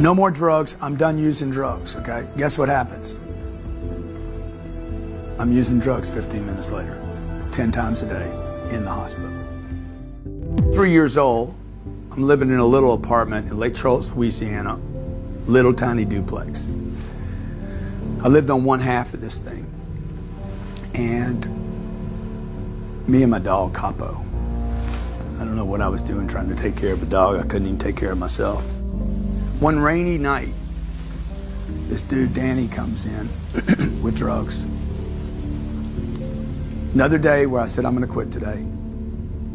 No more drugs. I'm done using drugs, okay? Guess what happens? I'm using drugs 15 minutes later, 10 times a day in the hospital. 3 years old, I'm living in a little apartment in Lake Charles, Louisiana, little tiny duplex. I lived on one half of this thing. And me and my dog, Capo. I don't know what I was doing trying to take care of a dog. I couldn't even take care of myself. One rainy night, this dude, Danny, comes in with drugs. Another day where I said, I'm gonna quit today.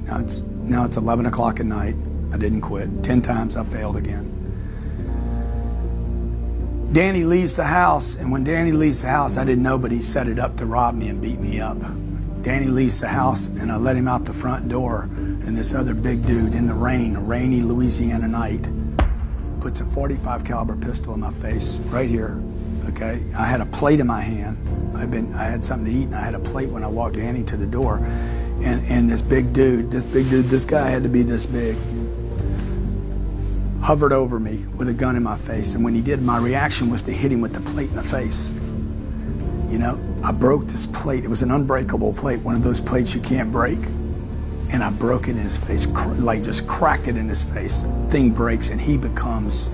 Now it's 11 o'clock at night. I didn't quit. 10 times I failed again. Danny leaves the house, and when Danny leaves the house, I didn't know, but he set it up to rob me and beat me up. Danny leaves the house, and I let him out the front door, and this other big dude in the rain, a rainy Louisiana night, puts a .45 caliber pistol in my face, right here, okay? I had a plate in my hand. I had something to eat, and I had a plate when I walked Danny to the door, and this guy had to be this big, hovered over me with a gun in my face, and when he did, my reaction was to hit him with the plate in the face. You know, I broke this plate. It was an unbreakable plate, one of those plates you can't break. And I broke it in his face, like just cracked it in his face. Thing breaks and he becomes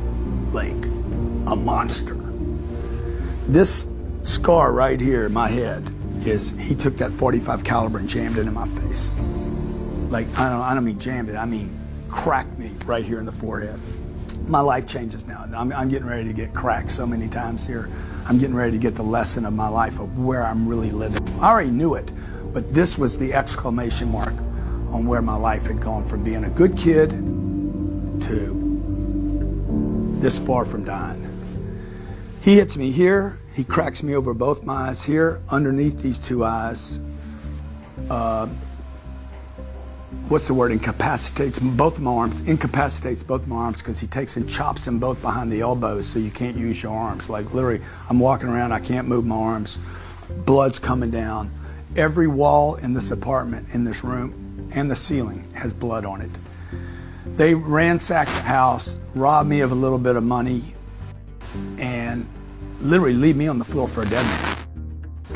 like a monster. This scar right here in my head is, he took that .45 caliber and jammed it in my face. Like, I don't mean jammed it, I mean cracked me right here in the forehead. My life changes now. I'm getting ready to get cracked so many times here. I'm getting ready to get the lesson of my life of where I'm really living. I already knew it, but this was the exclamation mark on where my life had gone from being a good kid to this far from dying. He hits me here. He cracks me over both my eyes here, underneath these two eyes. What's the word? Incapacitates both of my arms. Incapacitates both of my arms because he takes and chops them both behind the elbows so you can't use your arms. Like literally, I'm walking around, I can't move my arms. Blood's coming down. Every wall in this apartment, in this room, and the ceiling has blood on it. They ransacked the house, robbed me of a little bit of money, and literally leave me on the floor for a dead man.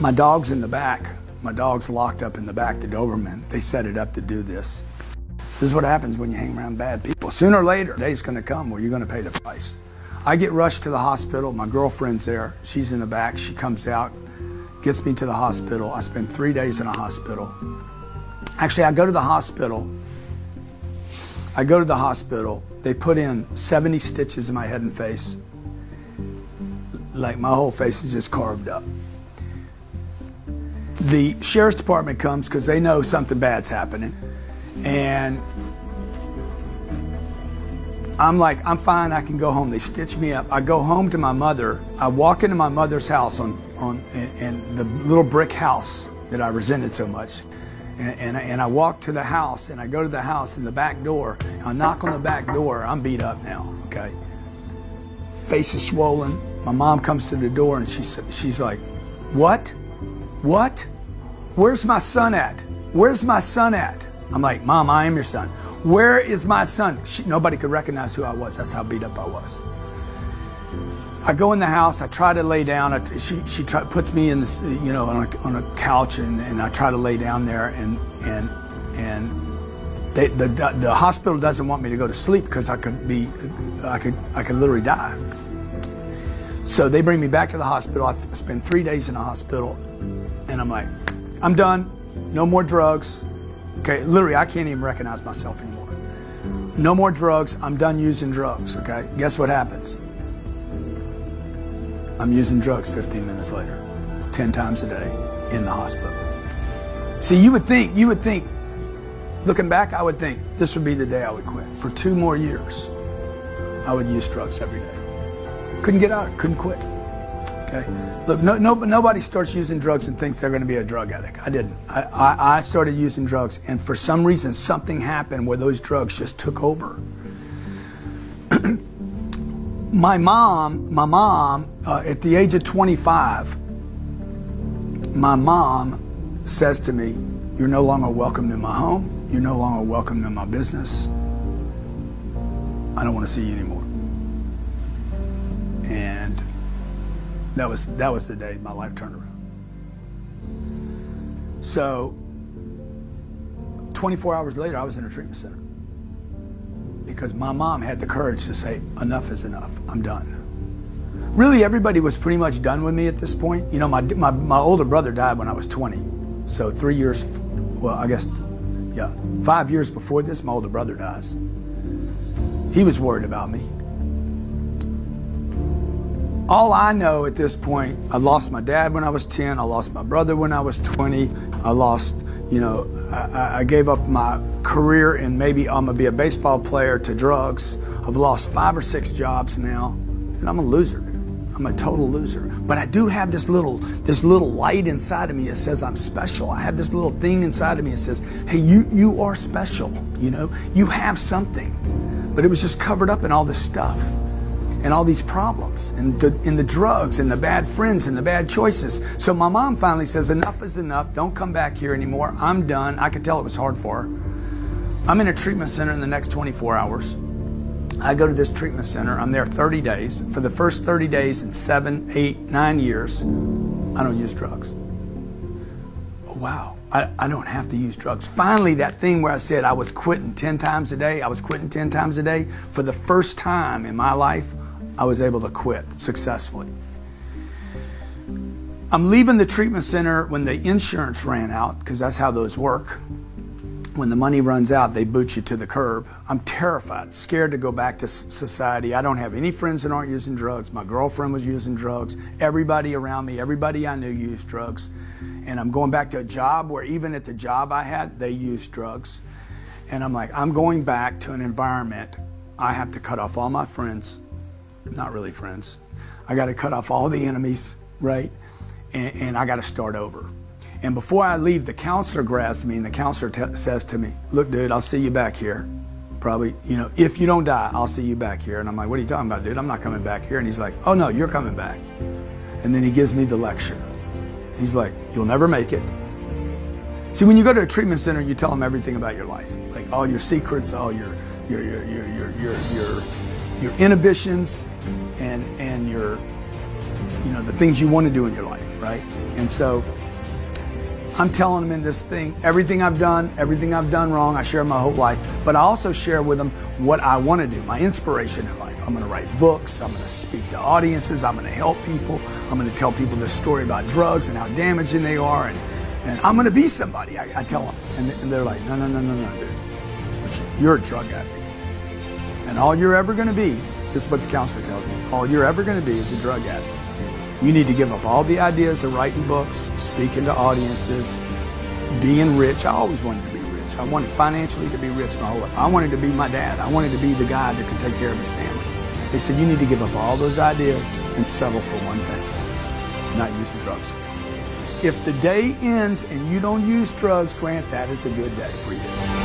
My dog's in the back. My dog's locked up in the back, the Doberman. They set it up to do this. This is what happens when you hang around bad people. Sooner or later, the day's gonna come where you're gonna pay the price. I get rushed to the hospital. My girlfriend's there. She's in the back. She comes out, gets me to the hospital. I spend 3 days in a hospital. Actually, I go to the hospital. They put in 70 stitches in my head and face. Like my whole face is just carved up. The sheriff's department comes because they know something bad's happening. And I'm like, I'm fine, I can go home. They stitch me up. I go home to my mother. I walk into my mother's house in the little brick house that I resented so much. And I walk to the house, and I go to the house in the back door. I knock on the back door. I'm beat up now, okay? Face is swollen. My mom comes to the door, and she's like, what? What? Where's my son at? Where's my son at? I'm like, Mom, I am your son. Where is my son? Nobody could recognize who I was. That's how beat up I was. I go in the house. I try to lay down. She puts me in this, you know, on a couch, and I try to lay down there. And the hospital doesn't want me to go to sleep because I could literally die. So they bring me back to the hospital. I spend 3 days in the hospital, and I'm like, I'm done. No more drugs. Okay, literally, I can't even recognize myself anymore. No more drugs. I'm done using drugs. Okay, guess what happens? I'm using drugs 15 minutes later, 10 times a day in the hospital. See, you would think, looking back, I would think this would be the day I would quit. For 2 more years, I would use drugs every day. Couldn't get out, couldn't quit. Okay. Look, nobody starts using drugs and thinks they're going to be a drug addict. I didn't. I started using drugs, and for some reason, something happened where those drugs just took over. My mom, at the age of 25, my mom says to me, "You're no longer welcome in my home. You're no longer welcome in my business. I don't want to see you anymore." And that was the day my life turned around. So 24 hours later, I was in a treatment center because my mom had the courage to say, enough is enough, I'm done. Really, everybody was pretty much done with me at this point. You know, my older brother died when I was 20. So 3 years, well, I guess, yeah, 5 years before this, my older brother dies. He was worried about me. All I know at this point, I lost my dad when I was 10, I lost my brother when I was 20, I lost, you know, I gave up my career and maybe I'm gonna be a baseball player to drugs. I've lost 5 or 6 jobs now, and I'm a loser, dude. I'm a total loser. But I do have this little light inside of me that says I'm special. I have this little thing inside of me that says, hey, you are special, you know? You have something. But it was just covered up in all this stuff and all these problems and the drugs and the bad friends and the bad choices. So my mom finally says, enough is enough. Don't come back here anymore. I'm done. I could tell it was hard for her. I'm in a treatment center in the next 24 hours. I go to this treatment center. I'm there 30 days. For the first 30 days in 7, 8, 9 years, I don't use drugs. Oh, wow. I don't have to use drugs. Finally, that thing where I said I was quitting 10 times a day, for the first time in my life, I was able to quit successfully. I'm leaving the treatment center when the insurance ran out, because that's how those work. When the money runs out, they boot you to the curb. I'm terrified, scared to go back to society. I don't have any friends that aren't using drugs. My girlfriend was using drugs. Everybody around me, everybody I knew used drugs. And I'm going back to a job where even at the job I had, they used drugs. And I'm like, I'm going back to an environment. I have to cut off all my friends. Not really friends. I got to cut off all the enemies, right? And I got to start over. And before I leave, the counselor grabs me and the counselor says to me, look, dude, I'll see you back here. Probably, you know, if you don't die, I'll see you back here. And I'm like, what are you talking about, dude? I'm not coming back here. And he's like, oh no, you're coming back. And then he gives me the lecture. He's like, you'll never make it. See, when you go to a treatment center, you tell them everything about your life. Like all your secrets, all your inhibitions and your, you know, the things you want to do in your life, right? And so I'm telling them in this thing, everything I've done wrong, I share my whole life, but I also share with them what I want to do, my inspiration in life. I'm going to write books, I'm going to speak to audiences, I'm going to help people, I'm going to tell people this story about drugs and how damaging they are, and I'm going to be somebody, I tell them. And they're like, no, dude, you're a drug addict. And all you're ever going to be, this is what the counselor tells me, all you're ever going to be is a drug addict. You need to give up all the ideas of writing books, speaking to audiences, being rich. I always wanted to be rich. I wanted financially to be rich my whole life. I wanted to be my dad. I wanted to be the guy that could take care of his family. They said, you need to give up all those ideas and settle for one thing, not using drugs. If the day ends and you don't use drugs, Grant, that is a good day for you.